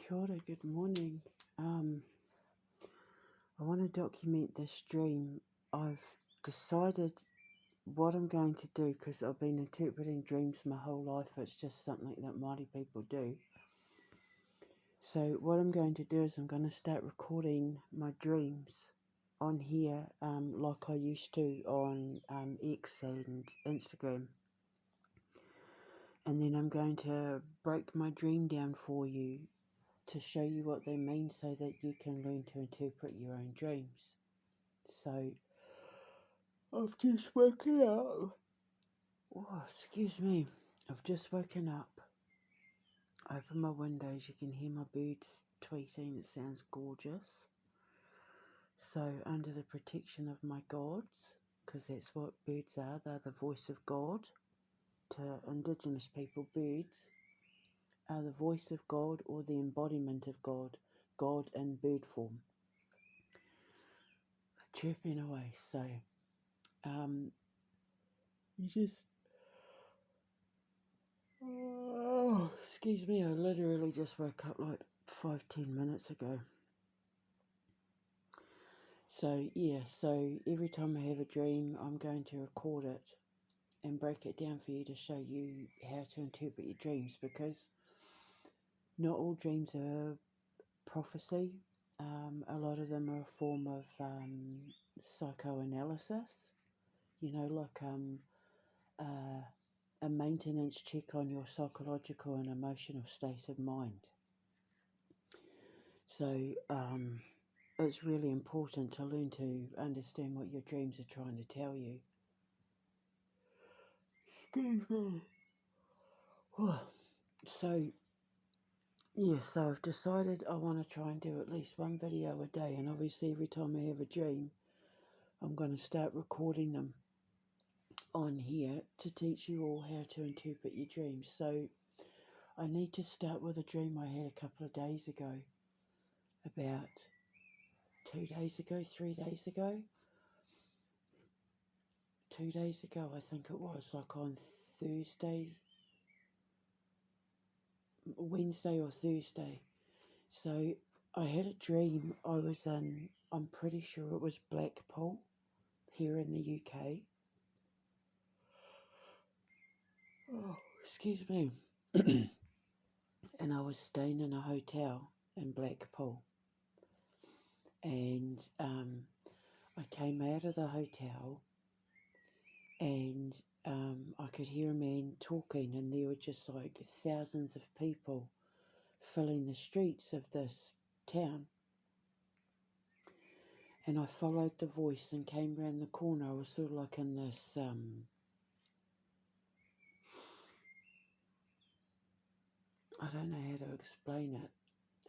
Kia ora, good morning. I want to document this dream. I've decided what I'm going to do because I've been interpreting dreams my whole life. It's just something that Māori people do. So what I'm going to do is I'm going to start recording my dreams on here like I used to on X and Instagram. And then I'm going to break my dream down for you to show you what they mean so that you can learn to interpret your own dreams. So, I've just woken up. Oh, excuse me. I've just woken up. Open my windows, you can hear my birds tweeting. It sounds gorgeous. So, under the protection of my gods, because that's what birds are, they're the voice of God. To Indigenous people, birds are the voice of God or the embodiment of God, God in bird form. Chirping away, so you just excuse me, I literally just woke up like 5-10 minutes ago. So yeah, so every time I have a dream I'm going to record it and break it down for you to show you how to interpret your dreams, because not all dreams are prophecy. A lot of them are a form of psychoanalysis, like a maintenance check on your psychological and emotional state of mind. So it's really important to learn to understand what your dreams are trying to tell you. Excuse me. So I've decided I want to try and do at least one video a day, and obviously every time I have a dream I'm going to start recording them on here to teach you all how to interpret your dreams. So I need to start with a dream I had a couple of days ago, about 2 days ago, 3 days ago. 2 days ago, I think it was, like on Wednesday or Thursday. So I had a dream I was in, I'm pretty sure it was Blackpool, here in the UK. Oh, excuse me. And I was staying in a hotel in Blackpool. And I came out of the hotel and I could hear a man talking, and there were just like thousands of people filling the streets of this town. And I followed the voice and came round the corner. I was sort of like in this I don't know how to explain it.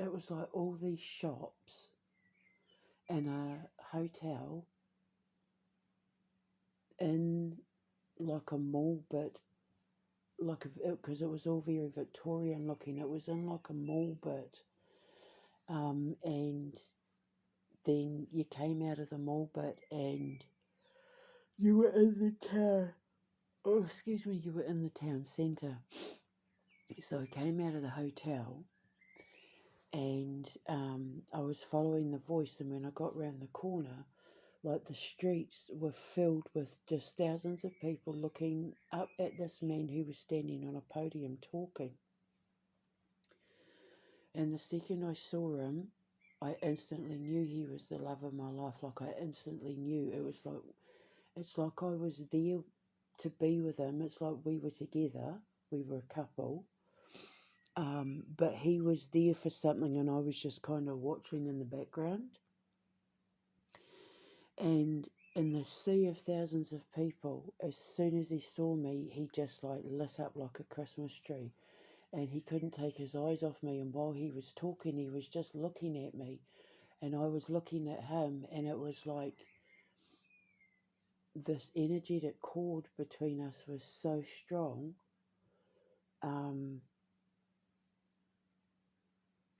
It was like all these shops and a hotel in like a mall, but because it was all very Victorian looking. It was in like a mall bit, and then you came out of the mall bit and you were in the town. Oh, excuse me, you were in the town centre. So I came out of the hotel and I was following the voice, and when I got round the corner, like the streets were filled with just thousands of people looking up at this man who was standing on a podium talking. And the second I saw him, I instantly knew he was the love of my life. Like I instantly knew. It's like I was there to be with him. It's like we were together. We were a couple. But he was there for something, and I was just kind of watching in the background. And in the sea of thousands of people, as soon as he saw me, he just like lit up like a Christmas tree. And he couldn't take his eyes off me. And while he was talking, he was just looking at me. And I was looking at him, and it was like this energetic cord between us was so strong.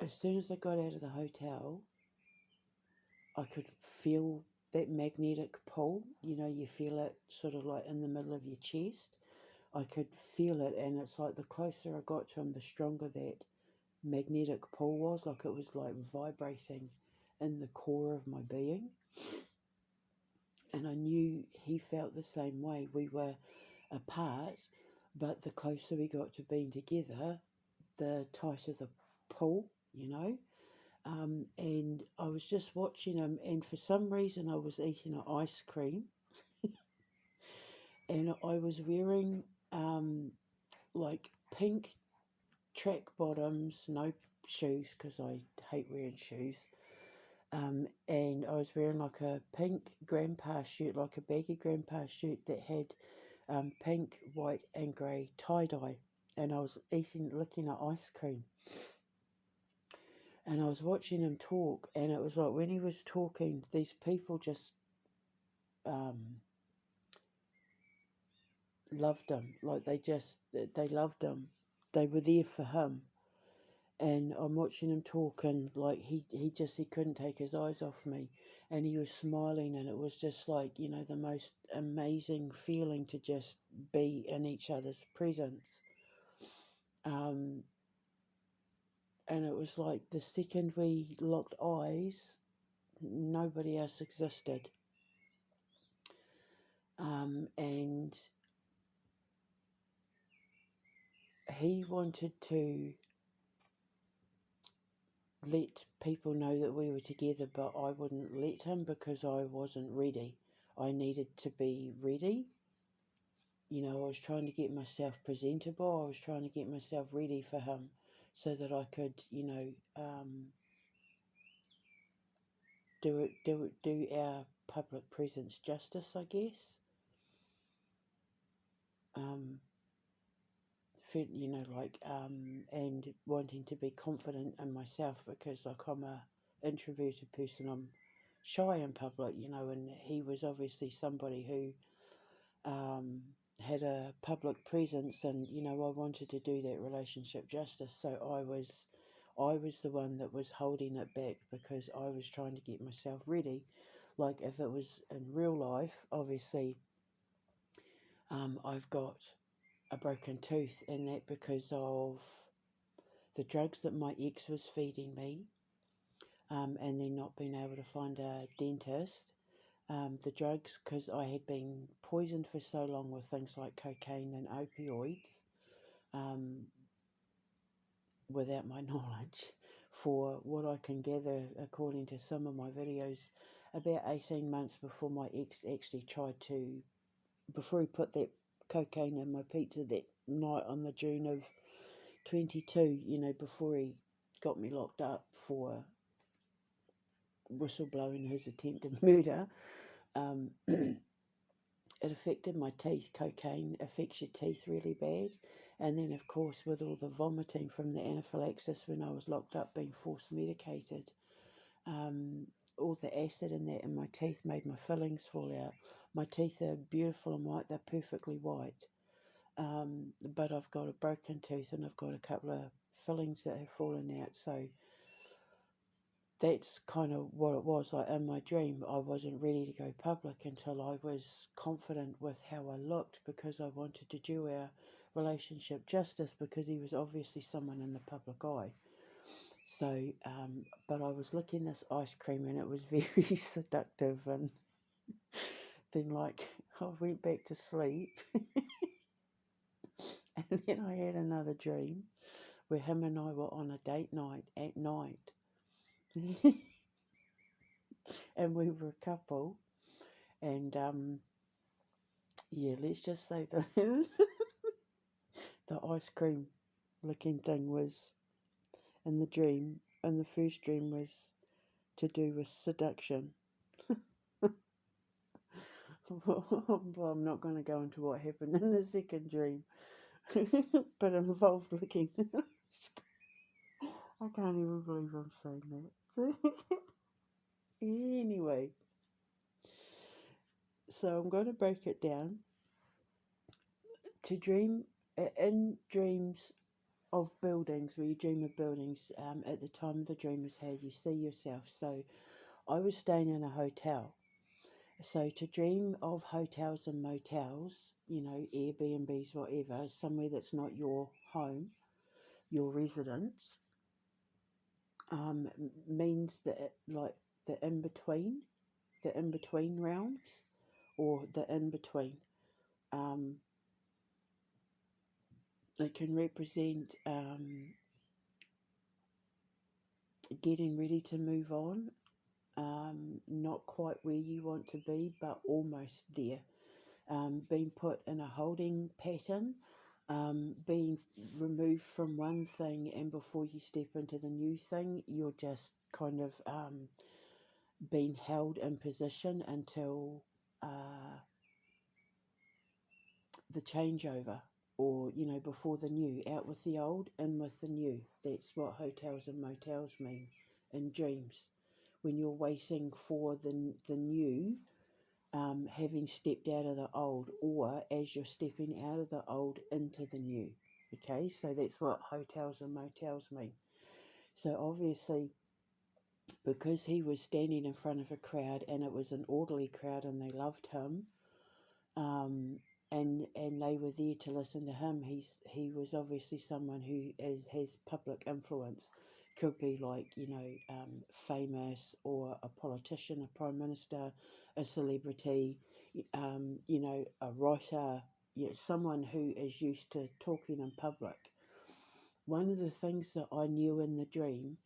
As soon as I got out of the hotel, I could feel that magnetic pull. You feel it sort of like in the middle of your chest. I could feel it, and it's like the closer I got to him, the stronger that magnetic pull was, like it was like vibrating in the core of my being. And I knew he felt the same way. We were apart, but the closer we got to being together, the tighter the pull, you know. And I was just watching him, and for some reason, I was eating an ice cream, and I was wearing like pink track bottoms, no shoes because I hate wearing shoes. And I was wearing like a pink grandpa shirt, like a baggy grandpa shirt that had pink, white, and grey tie dye. And I was licking an ice cream. And I was watching him talk, and it was like when he was talking, these people just loved him. Like they loved him. They were there for him. And I'm watching him talk, and like he couldn't take his eyes off me, and he was smiling, and it was just like, you know, the most amazing feeling to just be in each other's presence. And it was like the second we locked eyes, nobody else existed. And he wanted to let people know that we were together, but I wouldn't let him because I wasn't ready. I needed to be ready. You know, I was trying to get myself presentable. I was trying to get myself ready for him so that I could, you know, do our public presence justice, I guess. You know, like, and wanting to be confident in myself because, like, I'm a introverted person. I'm shy in public, you know, and he was obviously somebody who had a public presence, and you know, I wanted to do that relationship justice. So I was the one that was holding it back because I was trying to get myself ready. Like if it was in real life, obviously, I've got a broken tooth, and that because of the drugs that my ex was feeding me, and then not being able to find a dentist. The drugs, because I had been poisoned for so long with things like cocaine and opioids, without my knowledge, for what I can gather, according to some of my videos, about 18 months before my ex actually tried to, before he put that cocaine in my pizza that night on the June of 22, you know, before he got me locked up for whistleblowing his attempted murder. It affected my teeth. Cocaine affects your teeth really bad. And then, of course, with all the vomiting from the anaphylaxis when I was locked up being force medicated, all the acid in that in my teeth made my fillings fall out. My teeth are beautiful and white. They're perfectly white. But I've got a broken tooth and I've got a couple of fillings that have fallen out. So that's kind of what it was. Like in my dream, I wasn't ready to go public until I was confident with how I looked, because I wanted to do our relationship justice, because he was obviously someone in the public eye. So, but I was licking this ice cream and it was very seductive, and then like I went back to sleep and then I had another dream where him and I were on a date night at night. And we were a couple, and yeah, let's just say the the ice cream licking thing was in the dream, and the first dream was to do with seduction. Well, I'm not going to go into what happened in the second dream, but it involved licking. I can't even believe I'm saying that. Anyway, so I'm going to break it down. To dream in dreams of buildings, where you dream of buildings, at the time of the dream is how you see yourself. So I was staying in a hotel. So to dream of hotels and motels, you know, Airbnbs, whatever, somewhere that's not your home, your residence, means that like the in between realms, or the in between. Um, it can represent getting ready to move on, not quite where you want to be, but almost there. Being put in a holding pattern, being removed from one thing, and before you step into the new thing, you're just kind of being held in position until the changeover, or before the new, out with the old, in with the new. That's what hotels and motels mean in dreams, when you're waiting for the new, having stepped out of the old, or as you're stepping out of the old into the new. Okay, so that's what hotels and motels mean. So obviously, because he was standing in front of a crowd, and it was an orderly crowd, and they loved him, um, and they were there to listen to him. He was obviously someone who has public influence. Could be like famous, or a politician, a prime minister, a celebrity, a writer, someone who is used to talking in public. One of the things that I knew in the dream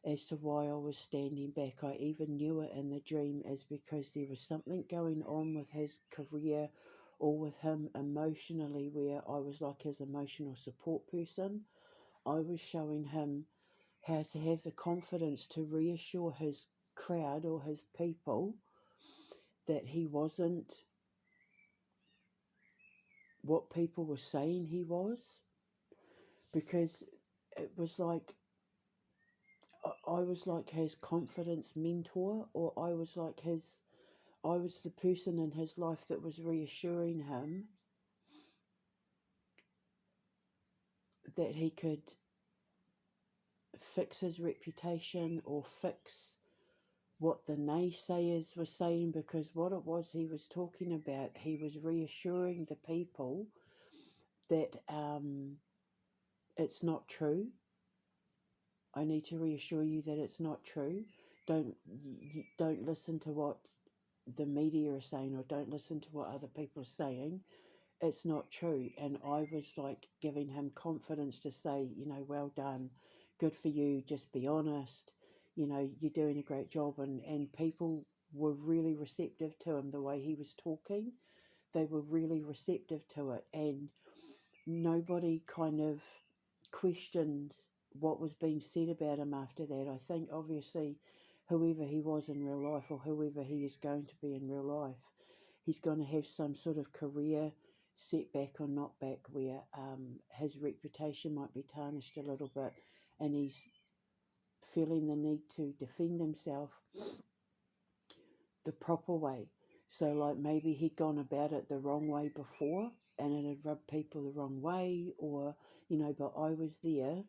as to why I was standing back, I even knew it in the dream, is because there was something going on with his career, or with him emotionally, where I was like his emotional support person. I was showing him how to have the confidence to reassure his crowd, or his people, that he wasn't what people were saying he was. Because it was like, I was like his confidence mentor, or I was the person in his life that was reassuring him that he could fix his reputation, or fix what the naysayers were saying. Because what it was he was talking about, he was reassuring the people that it's not true. I need to reassure you that it's not true. Don't listen to what the media are saying, or don't listen to what other people are saying. It's not true. And I was like giving him confidence to say, well done, good for you, just be honest, you're doing a great job. And people were really receptive to him, the way he was talking. They were really receptive to it, and nobody kind of questioned what was being said about him after that. I think obviously whoever he was in real life, or whoever he is going to be in real life, he's going to have some sort of career setback or knockback, where his reputation might be tarnished a little bit, and he's feeling the need to defend himself the proper way. So like maybe he'd gone about it the wrong way before, and it had rubbed people the wrong way, or but I was there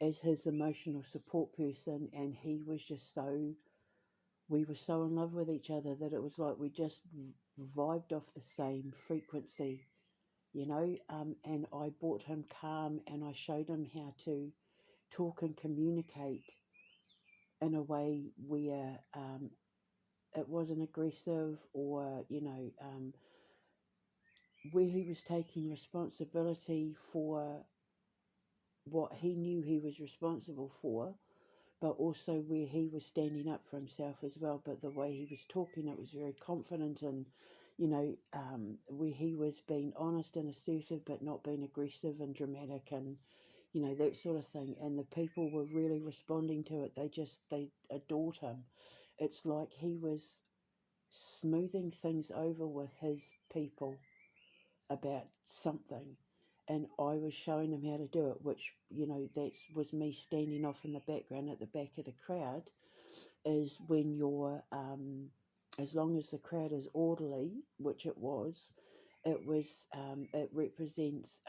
as his emotional support person, and he was just we were so in love with each other that it was like we just vibed off the same frequency, and I brought him calm, and I showed him how to talk and communicate in a way where it wasn't aggressive, or where he was taking responsibility for what he knew he was responsible for, but also where he was standing up for himself as well. But the way he was talking, it was very confident, and where he was being honest and assertive, but not being aggressive and dramatic, and that sort of thing. And the people were really responding to it. They adored him. It's like he was smoothing things over with his people about something, and I was showing him how to do it, which that was me standing off in the background at the back of the crowd. Is when you're as long as the crowd is orderly, which it was, it represents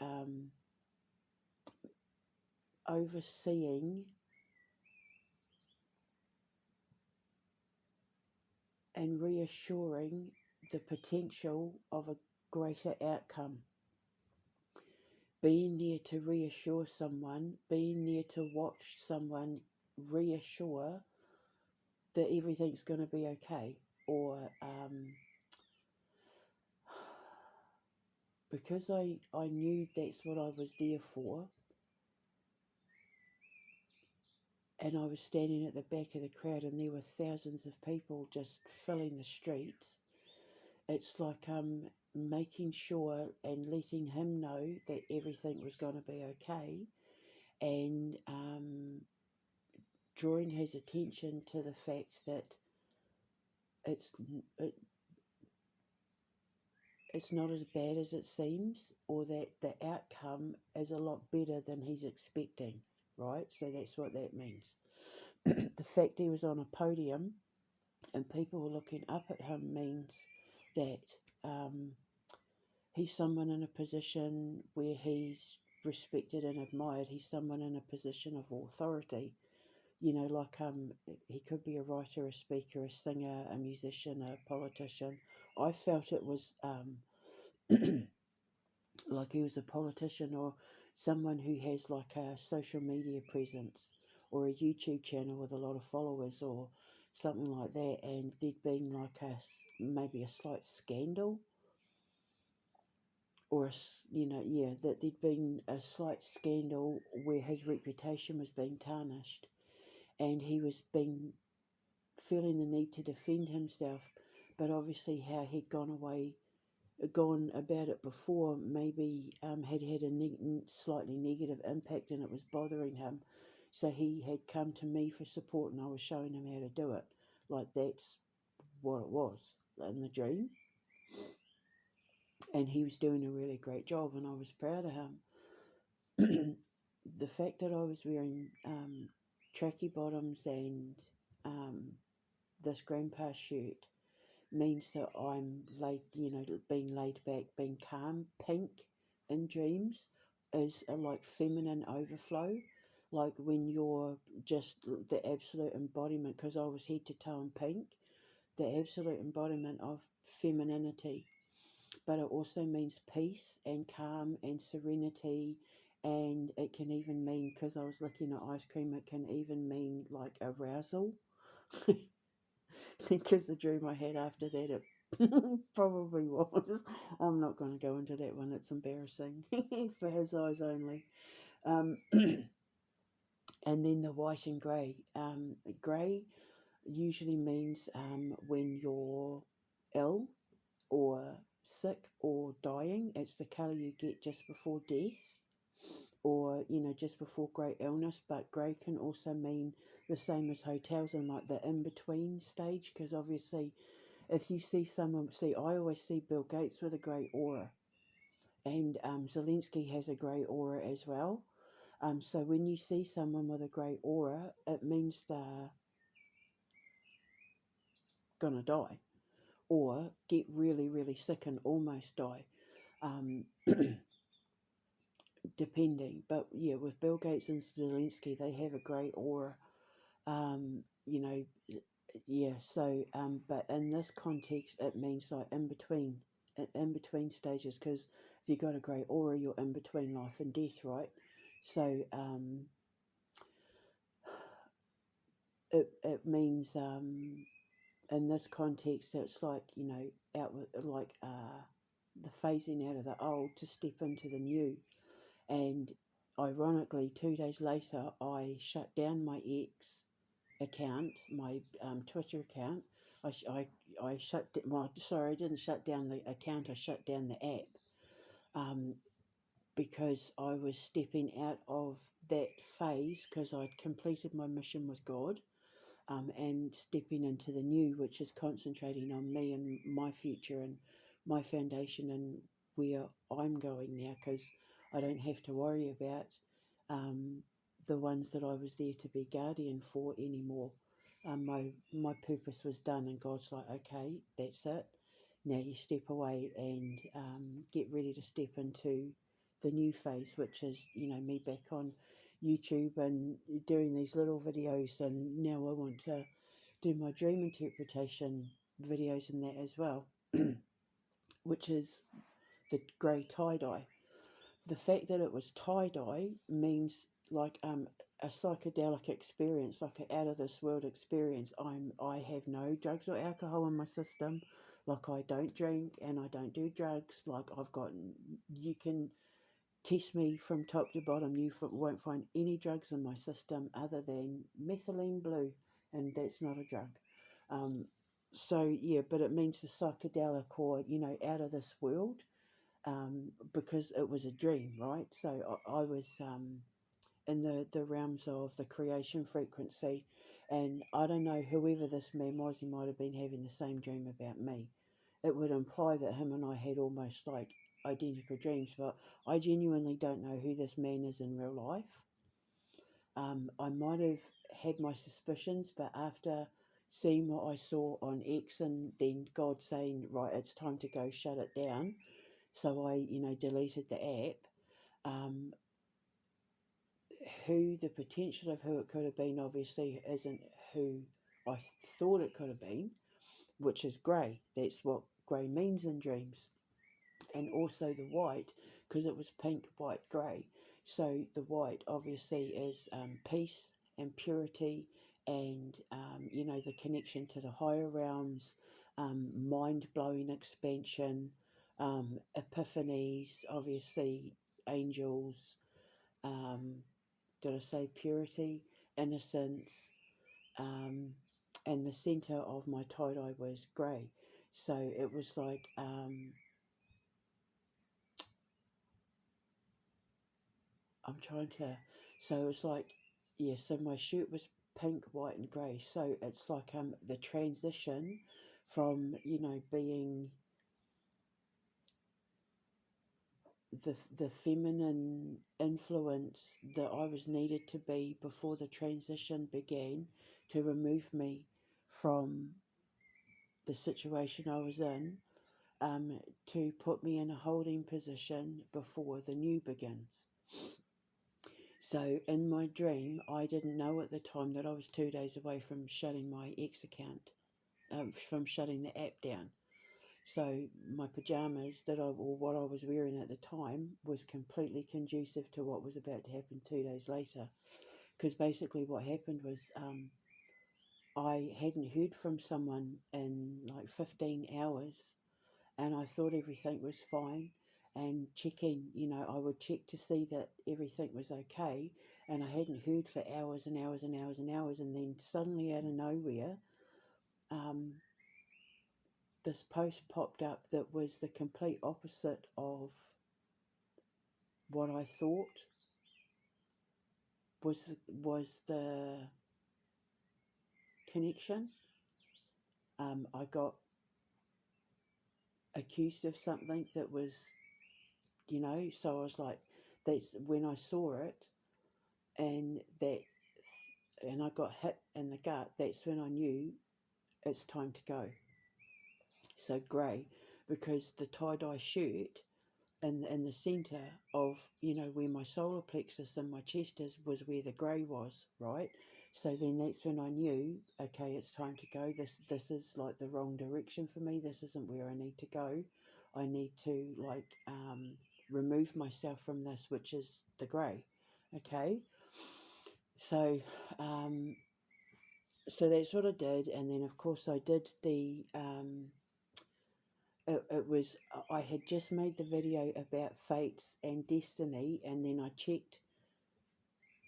overseeing and reassuring the potential of a greater outcome. Being there to reassure someone, being there to watch someone reassure that everything's going to be okay, or because I knew that's what I was there for, and I was standing at the back of the crowd and there were thousands of people just filling the streets. It's like making sure and letting him know that everything was going to be okay, and drawing his attention to the fact that it's it, it's not as bad as it seems, or that the outcome is a lot better than he's expecting, right? So that's what that means. The fact he was on a podium and people were looking up at him means that he's someone in a position where he's respected and admired. He's someone in a position of authority. You know, like he could be a writer, a speaker, a singer, a musician, a politician. I felt it was like he was a politician or someone who has like a social media presence or a YouTube channel with a lot of followers or something like that, and there'd been like maybe a slight scandal, or that there'd been a slight scandal where his reputation was being tarnished, and he was being feeling the need to defend himself, but obviously how he'd gone about it before maybe had a slightly negative impact and it was bothering him. So he had come to me for support and I was showing him how to do it. Like that's what it was in the dream. And he was doing a really great job and I was proud of him. The fact that I was wearing tracky bottoms and this grandpa shirt means that I'm being laid back, being calm. Pink in dreams is a like feminine overflow, like when you're just the absolute embodiment, because I was head to toe in pink, the absolute embodiment of femininity. But it also means peace and calm and serenity, and it can even mean, because I was looking at ice cream, it can even mean like arousal. Because the dream I had after that, it probably was. I'm not going to go into that one, it's embarrassing for his eyes only. And then the white and grey. Grey usually means when you're ill or sick or dying. It's the colour you get just before death, or just before great illness. But grey can also mean the same as hotels in like the in-between stage, because obviously if you see someone, I always see Bill Gates with a grey aura, and Zelensky has a grey aura as well. So when you see someone with a grey aura, it means they're gonna die or get really, really sick and almost die. Depending. But yeah, with Bill Gates and Zelensky, they have a great aura. Um, you know, yeah. So, but in this context, it means like in between stages. Because if you got a great aura, you're in between life and death, right? So, it means in this context, it's like out with like the phasing out of the old to step into the new. And ironically, 2 days later, I shut down my X account, my Twitter account. I shut. Well, sorry, I didn't shut down the account. I shut down the app, because I was stepping out of that phase because I'd completed my mission with God, and stepping into the new, which is concentrating on me and my future and my foundation and where I'm going now, because I don't have to worry about the ones that I was there to be guardian for anymore. My purpose was done, and God's like, okay, that's it. Now you step away and get ready to step into the new phase, which is me back on YouTube and doing these little videos, and now I want to do my dream interpretation videos and that as well, which is the grey tie-dye. The fact that it was tie-dye means like a psychedelic experience, like an out of this world experience. I have no drugs or alcohol in my system. Like, I don't drink and I don't do drugs. Like, you can test me from top to bottom. You won't find any drugs in my system other than methylene blue, and that's not a drug. Um, so yeah, but it means the psychedelic, or out of this world, because it was a dream, right? So I was in the realms of the creation frequency, and I don't know, whoever this man was, he might have been having the same dream about me. It would imply that him and I had almost like identical dreams, but I genuinely don't know who this man is in real life. I might have had my suspicions, but after seeing what I saw on X, and then God saying, right, it's time to go shut it down, so I, deleted the app. Um, who the potential of who it could have been obviously isn't who I thought it could have been, which is grey. That's what grey means in dreams. And also the white, because it was pink, white, grey. So the white obviously is peace and purity, and the connection to the higher realms, mind-blowing expansion, epiphanies, obviously angels. Um, did I say purity, innocence, and the centre of my tie-dye was grey. So it was like, I'm trying to, so it's like, yeah, so my shirt was pink, white and grey. So it's like the transition from, being the feminine influence that I was needed to be before the transition began, to remove me from the situation I was in, to put me in a holding position before the new begins. So in my dream, I didn't know at the time that I was 2 days away from shutting my X account, from shutting the app down. So my pajamas or what I was wearing at the time was completely conducive to what was about to happen 2 days later. Because basically what happened was, I hadn't heard from someone in like 15 hours, and I thought everything was fine. And checking, I would check to see that everything was okay, and I hadn't heard for hours and hours and hours and hours, and then suddenly out of nowhere, this post popped up that was the complete opposite of what I thought was the connection. I got accused of something that was, so I was like, that's when I saw it, and I got hit in the gut. That's when I knew it's time to go. So grey, because the tie-dye shirt in the centre of, where my solar plexus and my chest was where the grey was, right? So then that's when I knew, okay, it's time to go. This is like the wrong direction for me. This isn't where I need to go. I need to remove myself from this, which is the grey. Okay. So so that's what I did, and then of course I did the it was, I had just made the video about fates and destiny, and then I checked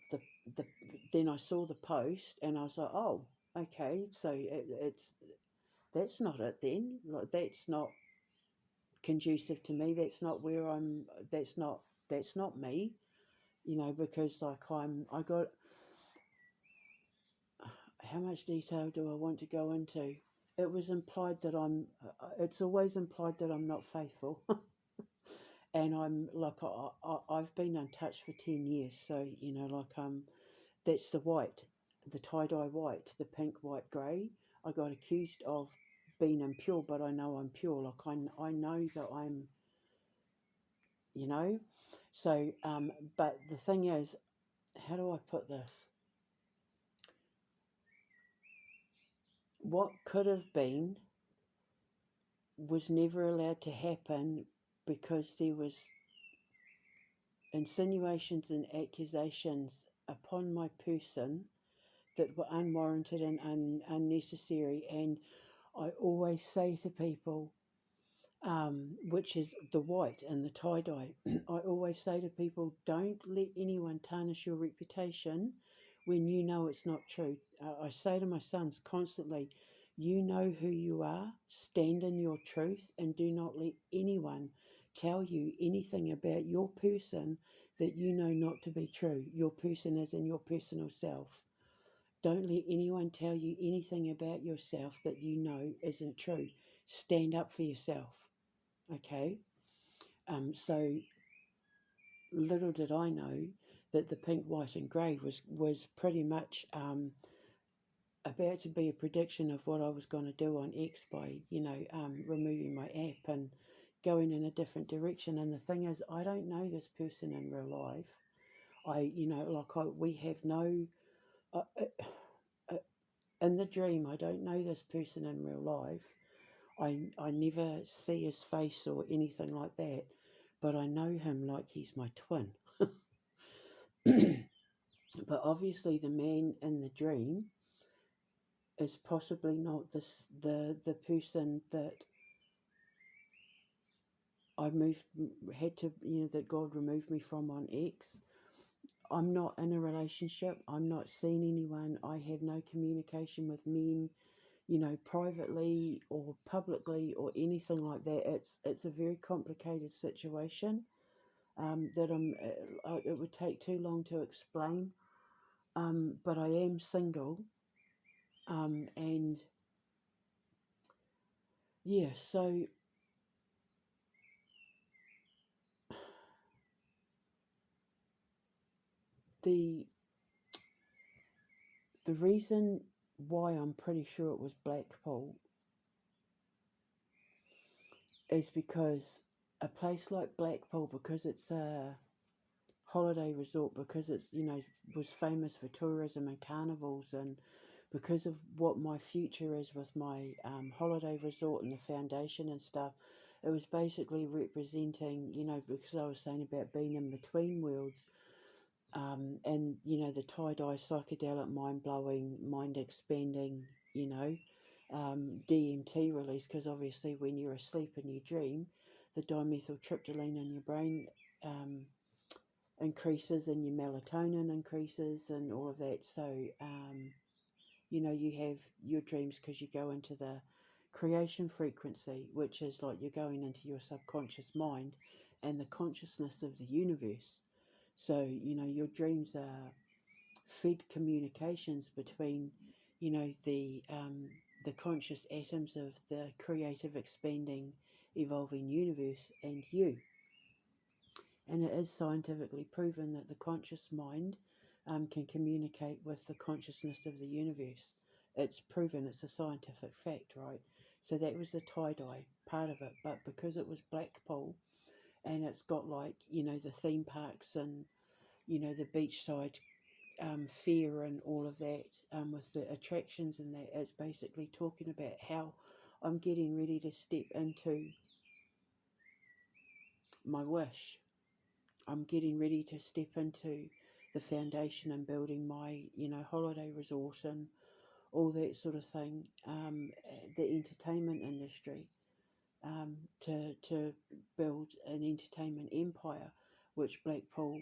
the then I saw the post, and I was like, oh, okay, so that's not it then. Like, that's not conducive to me. That's not where I'm. That's not me. Because like I got. How much detail do I want to go into? It was implied that it's always implied that I'm not faithful. And I'm like, I've been untouched for 10 years. So, that's the white, the tie-dye white, the pink, white, grey. I got accused of being impure, but I know I'm pure. Like, I know that I'm, So, but the thing is, how do I put this? What could have been was never allowed to happen, because there was insinuations and accusations upon my person that were unwarranted and unnecessary. And I always say to people, which is the white and the tie-dye, I always say to people, don't let anyone tarnish your reputation when you know it's not true. I say to my sons constantly, you know who you are, stand in your truth, and do not let anyone tell you anything about your person that you know not to be true. Your person is in your personal self. Don't let anyone tell you anything about yourself that you know isn't true. Stand up for yourself. Okay, so little did I know that the pink, white, and grey was pretty much about to be a prediction of what I was going to do on X by removing my app and going in a different direction. And the thing is, I don't know this person in real life. We have no. Uh, uh, uh, in the dream, I don't know this person in real life. I never see his face or anything like that, but I know him like he's my twin. But obviously, the man in the dream is possibly not the person that that God removed me from on X. I'm not in a relationship. I'm not seeing anyone. I have no communication with men, privately or publicly or anything like that. It's a very complicated situation it would take too long to explain. But I am single, and yeah, so the the reason why I'm pretty sure it was Blackpool is because a place like Blackpool, because it's a holiday resort, because it's was famous for tourism and carnivals, and because of what my future is with my holiday resort and the foundation and stuff, it was basically representing, because I was saying about being in between worlds, and the tie-dye, psychedelic, mind-blowing, mind-expanding, DMT release, because obviously when you're asleep and you dream, the dimethyltryptamine in your brain increases and your melatonin increases and all of that. So, you have your dreams because you go into the creation frequency, which is like you're going into your subconscious mind and the consciousness of the universe. So, your dreams are fed communications between, the conscious atoms of the creative, expanding, evolving universe and you. And it is scientifically proven that the conscious mind can communicate with the consciousness of the universe. It's proven, it's a scientific fact, right? So that was the tie-dye part of it. But because it was Blackpool and it's got the theme parks and, the beachside fair and all of that with the attractions and that, it's basically talking about how I'm getting ready to step into my wish. I'm getting ready to step into the foundation and building my, holiday resort and all that sort of thing, the entertainment industry, to build an entertainment empire, which Blackpool,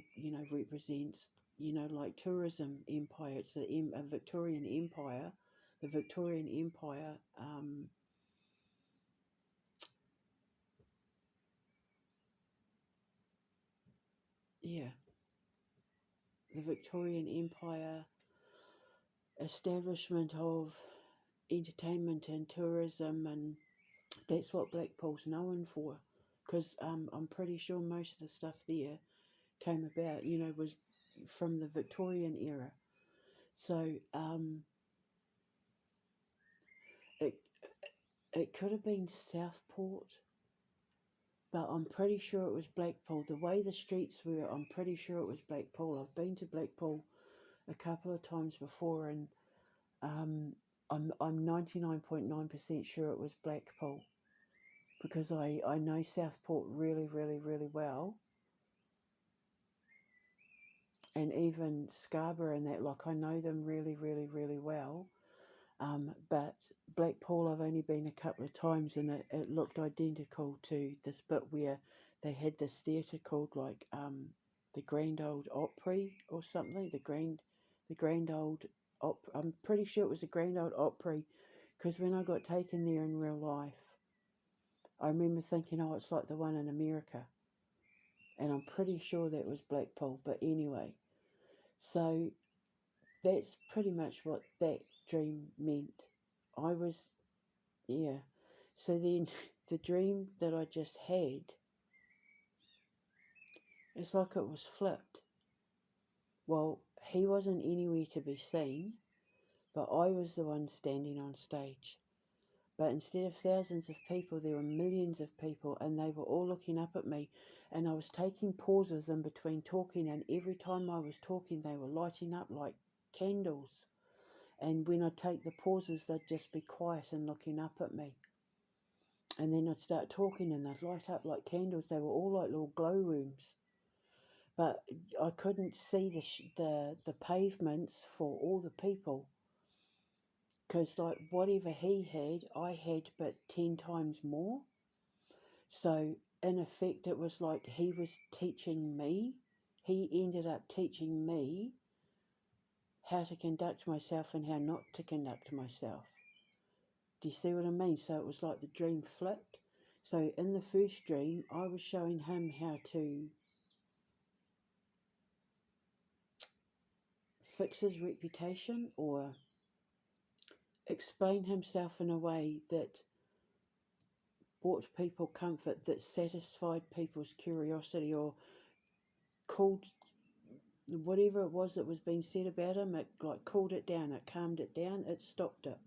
represents, like tourism empire. It's a Victorian empire. The Victorian Empire, yeah, the Victorian Empire establishment of entertainment and tourism, and that's what Blackpool's known for. Because I'm pretty sure most of the stuff there came about, was from the Victorian era. So it it could have been Southport, but I'm pretty sure it was Blackpool. The way the streets were, I'm pretty sure it was Blackpool. I've been to Blackpool a couple of times before, and um, I'm 99.9% sure it was Blackpool because I know Southport really, really, really well. and even Scarborough and that, like I know them really, really, really well. But Blackpool I've only been a couple of times, and it looked identical to this bit where they had this theatre called like the Grand Old Opry or something. The Grand Old Opry. I'm pretty sure it was the Grand Old Opry, because when I got taken there in real life, I remember thinking, oh, it's like the one in America, and I'm pretty sure that was Blackpool. But anyway, so that's pretty much what that dream meant. I was, yeah. So then the dream that I just had, it's like it was flipped. Well, he wasn't anywhere to be seen, but I was the one standing on stage. But instead of thousands of people, there were millions of people, and they were all looking up at me. And I was taking pauses in between talking, and every time I was talking, they were lighting up like candles. And when I'd take the pauses, they'd just be quiet and looking up at me. And then I'd start talking, and they'd light up like candles. They were all like little glow rooms. But I couldn't see the pavements for all the people, because like whatever he had, I had but 10 times more. So in effect, it was like he was teaching me. He ended up teaching me how to conduct myself and how not to conduct myself. Do you see what I mean? So it was like the dream flipped. So in the first dream, I was showing him how to fix his reputation or explain himself in a way that brought people comfort, that satisfied people's curiosity, or cooled whatever it was that was being said about him. It like cooled it down, it calmed it down, it stopped it,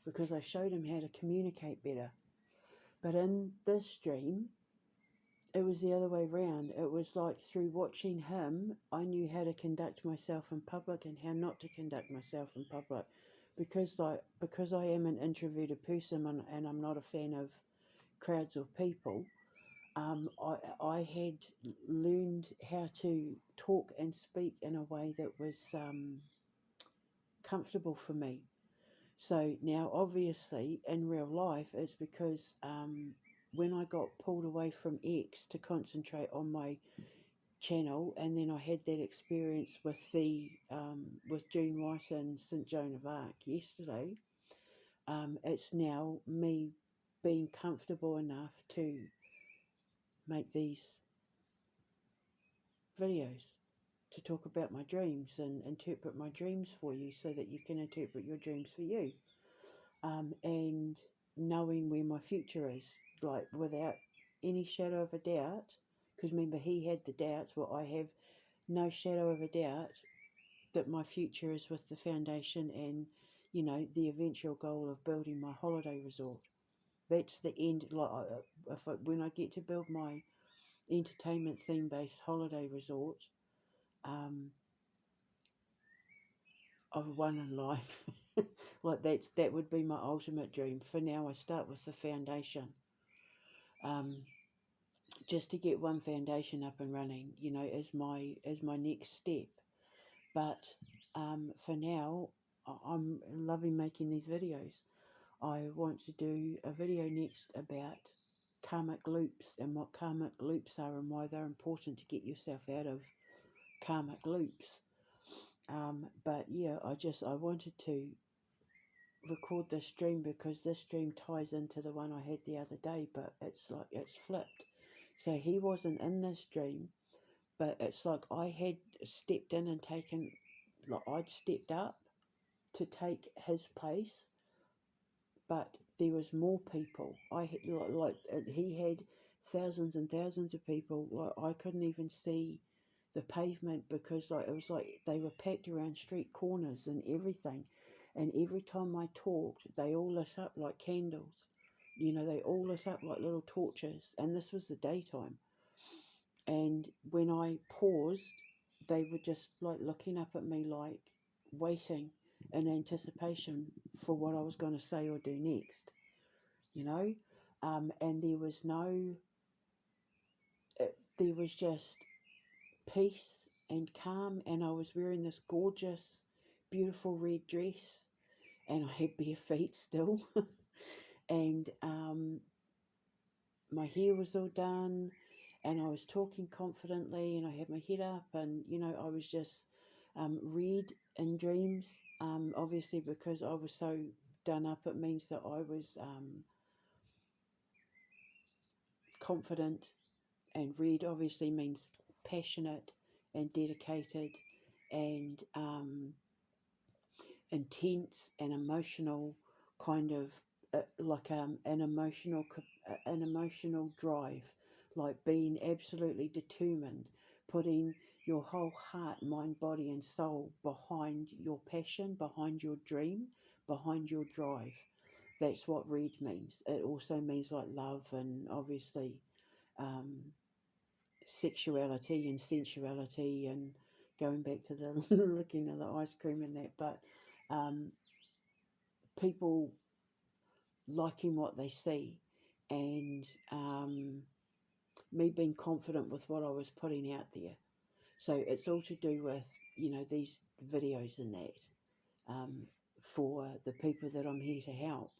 because I showed him how to communicate better. But in this dream, it was the other way round. It was like through watching him, I knew how to conduct myself in public and how not to conduct myself in public. Because I am an introverted person, and I'm not a fan of crowds of people, I had learned how to talk and speak in a way that was comfortable for me. So now, obviously, in real life, it's because when I got pulled away from X to concentrate on my channel, and then I had that experience with with June White and St Joan of Arc yesterday. It's now me being comfortable enough to make these videos to talk about my dreams and interpret my dreams for you, so that you can interpret your dreams for you. And knowing where my future is, like without any shadow of a doubt, because remember, he had the doubts. Well, I have no shadow of a doubt that my future is with the foundation and, the eventual goal of building my holiday resort. That's the end. Like, when I get to build my entertainment theme based holiday resort, I've won in life. Like that would be my ultimate dream. For now, I start with the foundation, just to get one foundation up and running. As my next step. But for now, I'm loving making these videos. I want to do a video next about karmic loops and what karmic loops are and why they're important to get yourself out of karmic loops. But yeah, I wanted to record this dream because this dream ties into the one I had the other day, but it's flipped. So he wasn't in this dream, but it's like I had stepped in and taken, like I'd stepped up to take his place, but there was more people. I had he had thousands and thousands of people. Like I couldn't even see the pavement, because like it was like they were packed around street corners and everything. And every time I talked, they all lit up like candles. They all lit up like little torches. And this was the daytime. And when I paused, they were just like looking up at me, like waiting in anticipation for what I was going to say or do next, and there was there was just peace and calm, and I was wearing this gorgeous, beautiful red dress, and I had bare feet still, and my hair was all done, and I was talking confidently, and I had my head up, and I was just red in dreams. Obviously, because I was so done up, it means that I was confident, and red obviously means passionate and dedicated and intense and emotional, kind of like an emotional drive, like being absolutely determined, putting your whole heart, mind, body and soul behind your passion, behind your dream, behind your drive. That's what red means. It also means like love, and obviously um, sexuality and sensuality, and going back to the licking of the ice cream and that. But people liking what they see, and me being confident with what I was putting out there. So it's all to do with these videos and that, for the people that I'm here to help.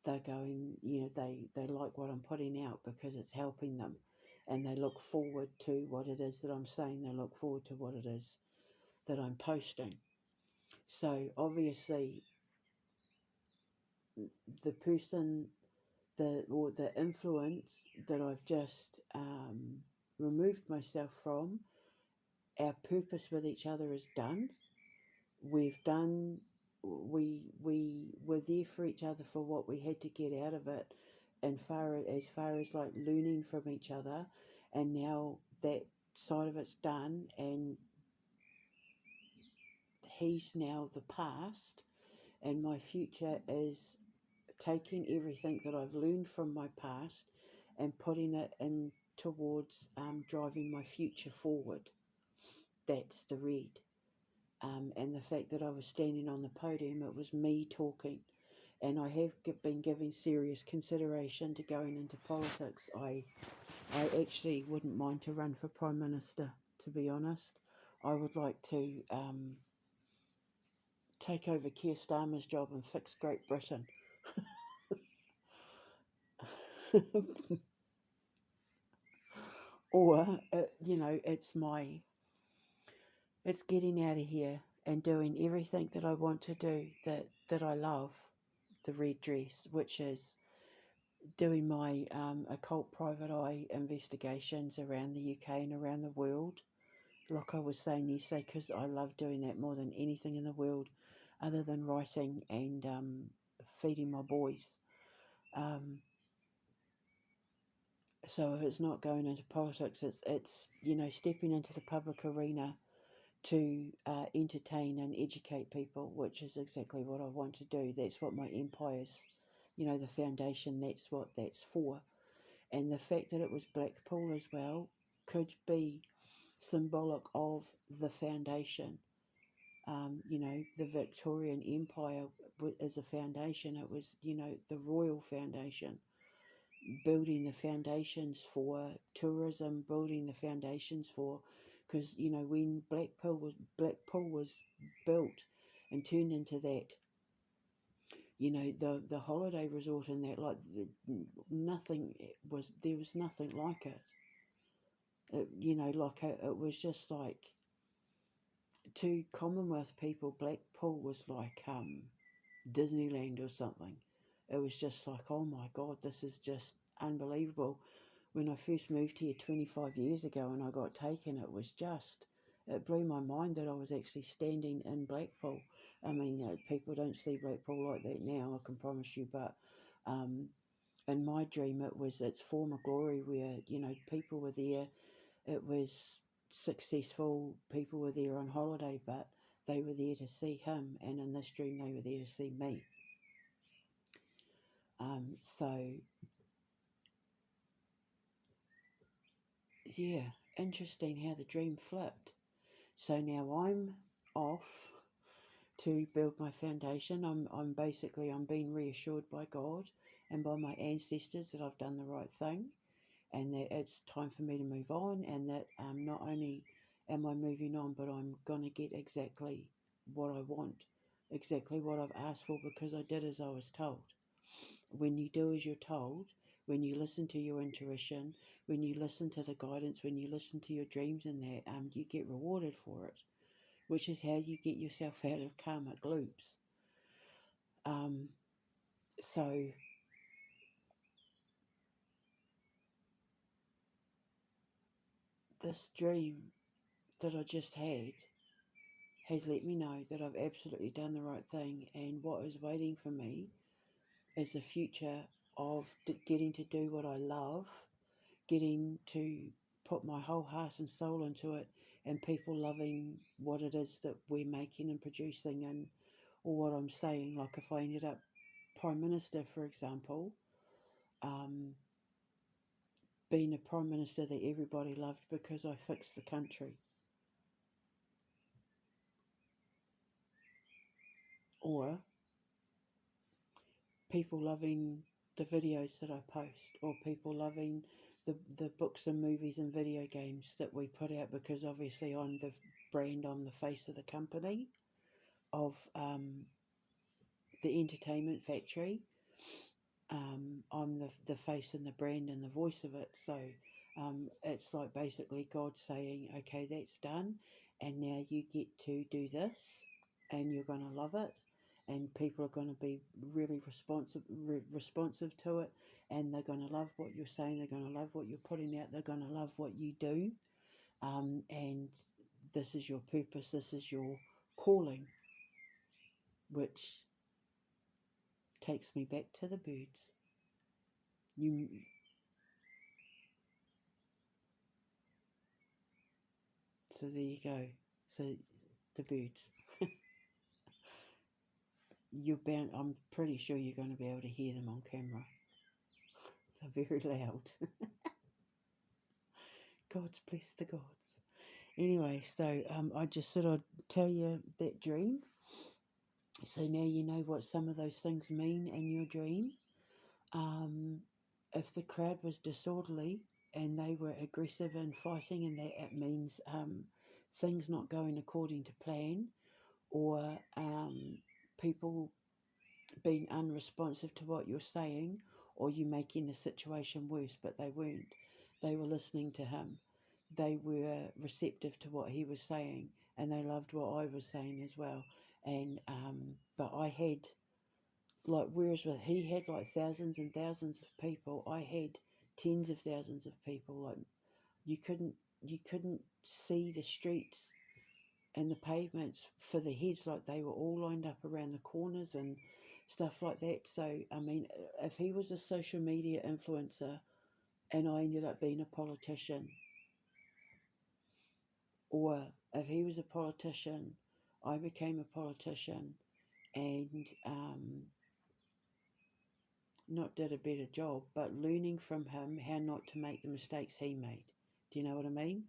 They're going, they like what I'm putting out because it's helping them, and they look forward to what it is that I'm saying. They look forward to what it is that I'm posting. So obviously the person, the influence that I've just removed myself from, our purpose with each other is done. We've done, we were there for each other for what we had to get out of it, and as far as like learning from each other, and now that side of it's done, and he's now the past, and my future is taking everything that I've learned from my past and putting it in towards driving my future forward. That's the red. And the fact that I was standing on the podium, it was me talking. And I have been giving serious consideration to going into politics. I actually wouldn't mind to run for Prime Minister, to be honest. I would like to take over Keir Starmer's job and fix Great Britain. Or, it's getting out of here and doing everything that I want to do, that I love, the red dress, which is doing my occult private eye investigations around the UK and around the world. Like I was saying yesterday, because I love doing that more than anything in the world, other than writing and feeding my boys. So if it's not going into politics, it's stepping into the public arena to entertain and educate people, which is exactly what I want to do. That's what my empire's, the foundation, that's what that's for. And the fact that it was Blackpool as well could be symbolic of the foundation. The Victorian Empire is a foundation. It was, the royal foundation, building the foundations for tourism, building the foundations for, because when Blackpool was built and turned into that, the holiday resort and that, like there was nothing like it. It was just like, to Commonwealth people, Blackpool was like Disneyland or something. It was just like, oh my God, this is just unbelievable. When I first moved here 25 years ago and I got taken, it blew my mind that I was actually standing in Blackpool. I mean, people don't see Blackpool like that now, I can promise you, but in my dream it was its former glory, where, people were there. It was successful, people were there on holiday, but they were there to see him, and in this dream they were there to see me. So yeah, interesting how the dream flipped. So now I'm off to build my foundation. I'm being reassured by God and by my ancestors that I've done the right thing, and that it's time for me to move on, and that not only am I moving on, but I'm going to get exactly what I want, exactly what I've asked for, because I did as I was told. When you do as you're told, when you listen to your intuition, when you listen to the guidance, when you listen to your dreams and that, you get rewarded for it, which is how you get yourself out of karmic loops. So this dream that I just had has let me know that I've absolutely done the right thing, and what is waiting for me is a future of getting to do what I love, getting to put my whole heart and soul into it, and people loving what it is that we're making and producing, and or what I'm saying. Like if I ended up Prime Minister, for example, being a Prime Minister that everybody loved because I fixed the country. Or people loving the videos that I post, or people loving the books and movies and video games that we put out, because obviously I'm the brand, I'm the face of the company, of the entertainment factory. I'm the face and the brand and the voice of it. So it's like basically God saying, okay, that's done, and now you get to do this, and you're going to love it, and people are going to be really responsive to it, and they're going to love what you're saying, they're going to love what you're putting out, they're going to love what you do, and this is your purpose, this is your calling, which takes me back to the birds. So there you go. So the birds. You're bound. I'm pretty sure you're going to be able to hear them on camera. They're very loud. God's bless the gods. Anyway, so I just thought I'd tell you that dream. So now you know what some of those things mean in your dream. If the crowd was disorderly and they were aggressive and fighting, and that it means things not going according to plan, or people being unresponsive to what you're saying, or you making the situation worse, but they weren't. They were listening to him. They were receptive to what he was saying, and they loved what I was saying as well. And but I had, like, whereas he had like thousands and thousands of people, I had tens of thousands of people. Like you couldn't see the streets and the pavements for the heads, like they were all lined up around the corners and stuff like that. So I mean, if he was a social media influencer and I ended up being a politician, or if he was a politician, I became a politician and not did a better job, but learning from him how not to make the mistakes he made. Do you know what I mean?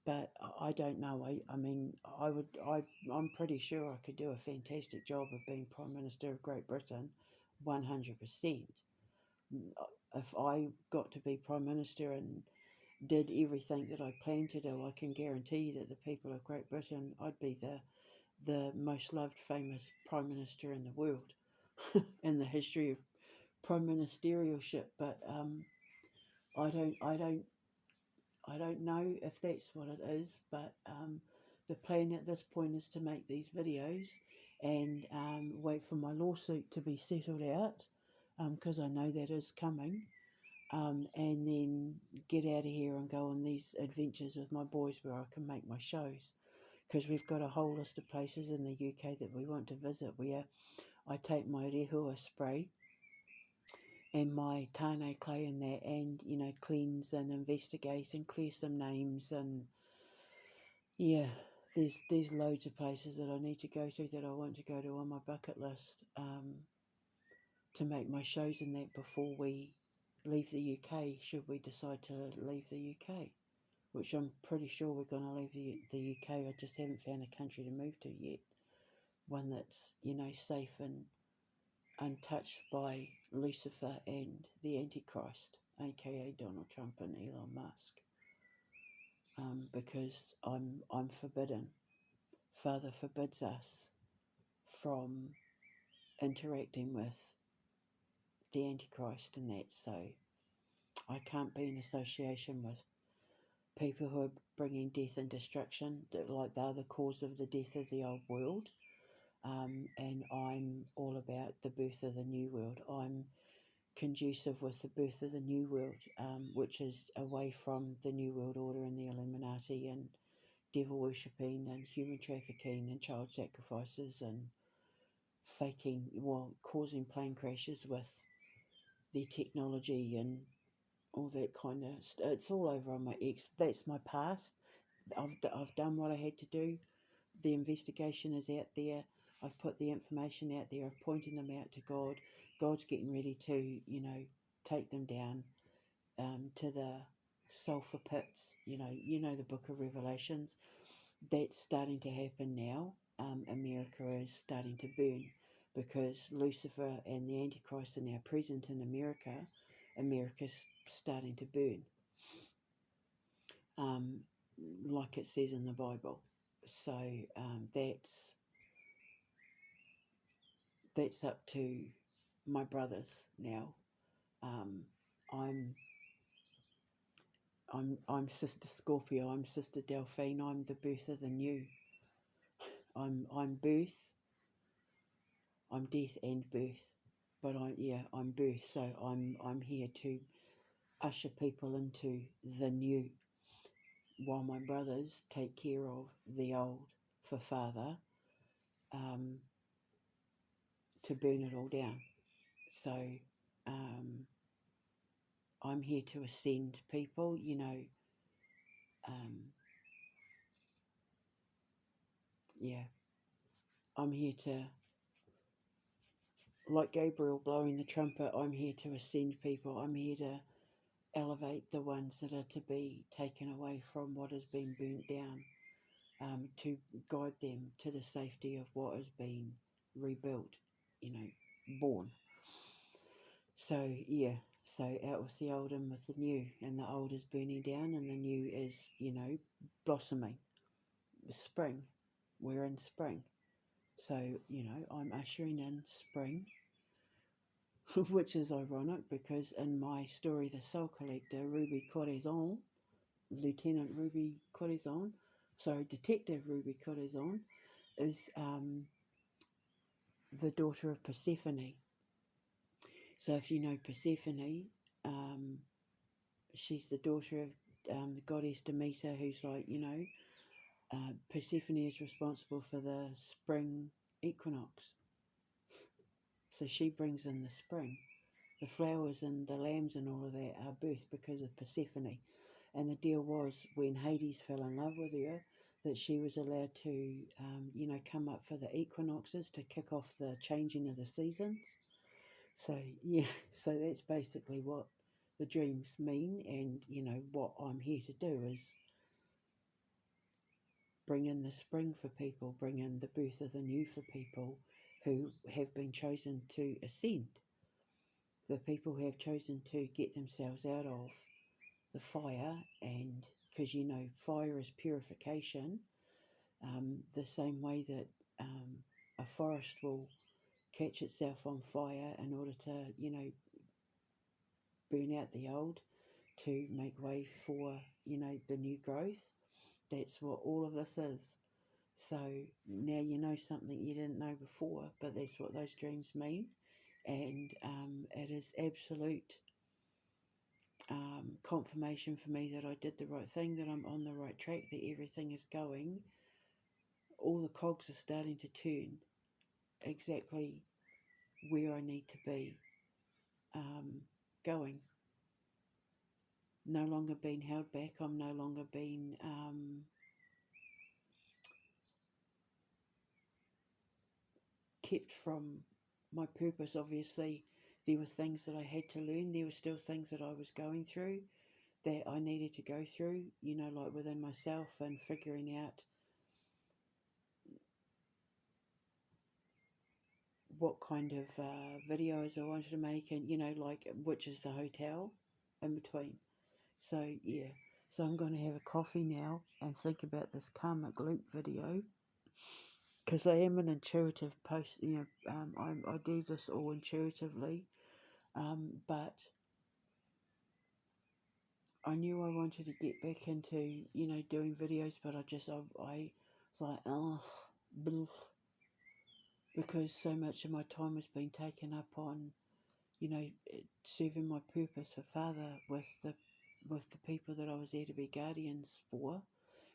But I don't know. I mean, I'm pretty sure I could do a fantastic job of being Prime Minister of Great Britain, 100%. If I got to be Prime Minister and did everything that I planned to do, I can guarantee you that the people of Great Britain, I'd be the most loved, famous Prime Minister in the world in the history of prime ministerialship. But I don't know if that's what it is. But the plan at this point is to make these videos and wait for my lawsuit to be settled out, because I know that is coming. And then get out of here and go on these adventures with my boys where I can make my shows, because we've got a whole list of places in the UK that we want to visit, where I take my rehua spray and my tane clay in that, and cleanse and investigate and clear some names. And yeah, there's loads of places that I need to go to, that I want to go to on my bucket list, to make my shows in that before we leave the UK, should we decide to leave the UK, which I'm pretty sure we're going to leave the UK. I just haven't found a country to move to yet, one that's safe and untouched by Lucifer and the Antichrist, aka Donald Trump and Elon Musk. because I'm forbidden. Father forbids us from interacting with the Antichrist and that, so I can't be in association with people who are bringing death and destruction, like they're the cause of the death of the old world. And I'm all about the birth of the new world. I'm conducive with the birth of the new world, which is away from the New World Order and the Illuminati and devil worshipping and human trafficking and child sacrifices and faking, well, causing plane crashes with the technology and all that kind of stuff. It's all over on my ex. That's my past. I've done what I had to do. The investigation is out there. I've put the information out there. I've pointed them out to God. God's getting ready to, take them down to the sulfur pits. The Book of Revelations. That's starting to happen now. America is starting to burn because Lucifer and the Antichrist are now present in America. America's starting to burn, um, like it says in the Bible. So that's up to my brothers now. Um, I'm I'm Sister Scorpio. I'm Sister Delphine. I'm the birth of the new. I'm birth. I'm death and birth, but I'm birth. So I'm here to usher people into the new, while my brothers take care of the old for Father, to burn it all down. So I'm here to ascend people. Yeah, I'm here to, like Gabriel blowing the trumpet, I'm here to ascend people. I'm here to elevate the ones that are to be taken away from what has been burnt down, to guide them to the safety of what has been rebuilt, born. So, yeah, so out with the old and with the new, and the old is burning down and the new is, blossoming. Spring. We're in spring. So, I'm ushering in spring, which is ironic because in my story, The Soul Collector, Ruby Corazon, Lieutenant Ruby Corazon, Detective Ruby Corazon, is the daughter of Persephone. So if you know Persephone, she's the daughter of the goddess Demeter, who's like, Persephone is responsible for the spring equinox. So she brings in the spring. The flowers and the lambs and all of that are birthed because of Persephone. And the deal was, when Hades fell in love with her, that she was allowed to, come up for the equinoxes to kick off the changing of the seasons. So, yeah, so that's basically what the dreams mean. And, what I'm here to do is bring in the spring for people, bring in the birth of the new for people who have been chosen to ascend. The people who have chosen to get themselves out of the fire, and because fire is purification, the same way that a forest will catch itself on fire in order to burn out the old to make way for the new growth. That's what all of this is. So now you know something you didn't know before, but that's what those dreams mean. And it is absolute confirmation for me that I did the right thing, that I'm on the right track, that everything is going. All the cogs are starting to turn exactly where I need to be going. No longer being held back. I'm no longer being kept from my purpose. Obviously, there were things that I had to learn. There were still things that I was going through that I needed to go through, like within myself, and figuring out what kind of videos I wanted to make, and like which is the hotel in between. So yeah, So I'm going to have a coffee now and think about this karmic loop video, because I am an intuitive post. I do this all intuitively, but I knew I wanted to get back into, doing videos, but I was like, oh, blah, because so much of my time has been taken up on, serving my purpose for Father with the people that I was there to be guardians for.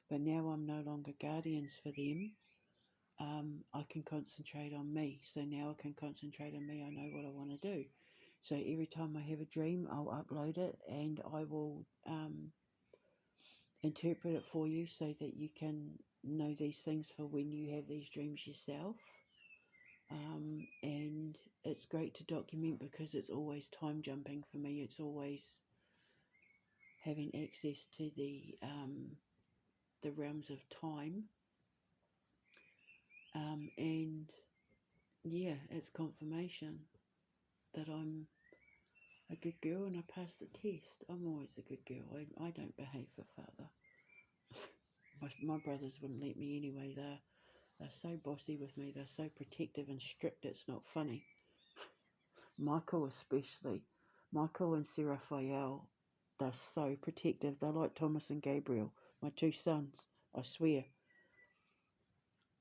But now I'm no longer guardians for them. I can concentrate on me. So now I can concentrate on me. I know what I want to do. So every time I have a dream, I'll upload it and I will interpret it for you so that you can know these things for when you have these dreams yourself. And it's great to document because it's always time jumping for me. It's always having access to the realms of time. And yeah, it's confirmation that I'm a good girl and I passed the test. I'm always a good girl. I don't behave for Father. My brothers wouldn't let me anyway. They're so bossy with me. They're so protective and strict. It's not funny. Michael especially. Michael and Sir Raphael. They're so protective. They're like Thomas and Gabriel, my two sons. I swear.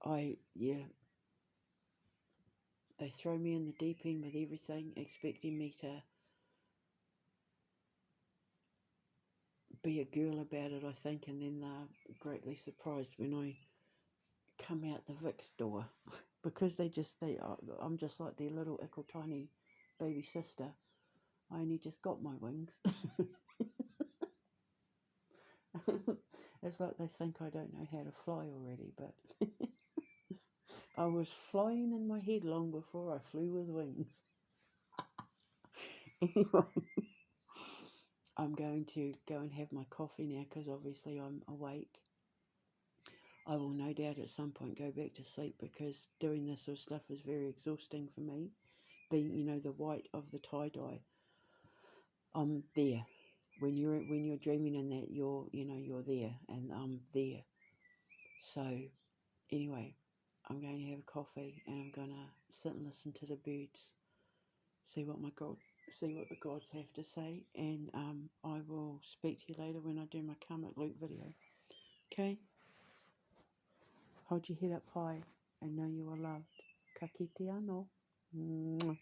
They throw me in the deep end with everything, expecting me to be a girl about it, I think, and then they're greatly surprised when I come out the Vic's door. Because I'm just like their little ickle tiny baby sister. I only just got my wings. It's like they think I don't know how to fly already, but I was flying in my head long before I flew with wings. Anyway, I'm going to go and have my coffee now because obviously I'm awake. I will no doubt at some point go back to sleep because doing this sort of stuff is very exhausting for me. Being, the white of the tie-dye. I'm there. When you're dreaming in that, you're there, and I'm there. So anyway, I'm going to have a coffee and I'm going to sit and listen to the birds, see what the gods have to say, and I will speak to you later when I do my karmic loop video. Okay? Hold your head up high and know you are loved. Ka kite anō. Mwah.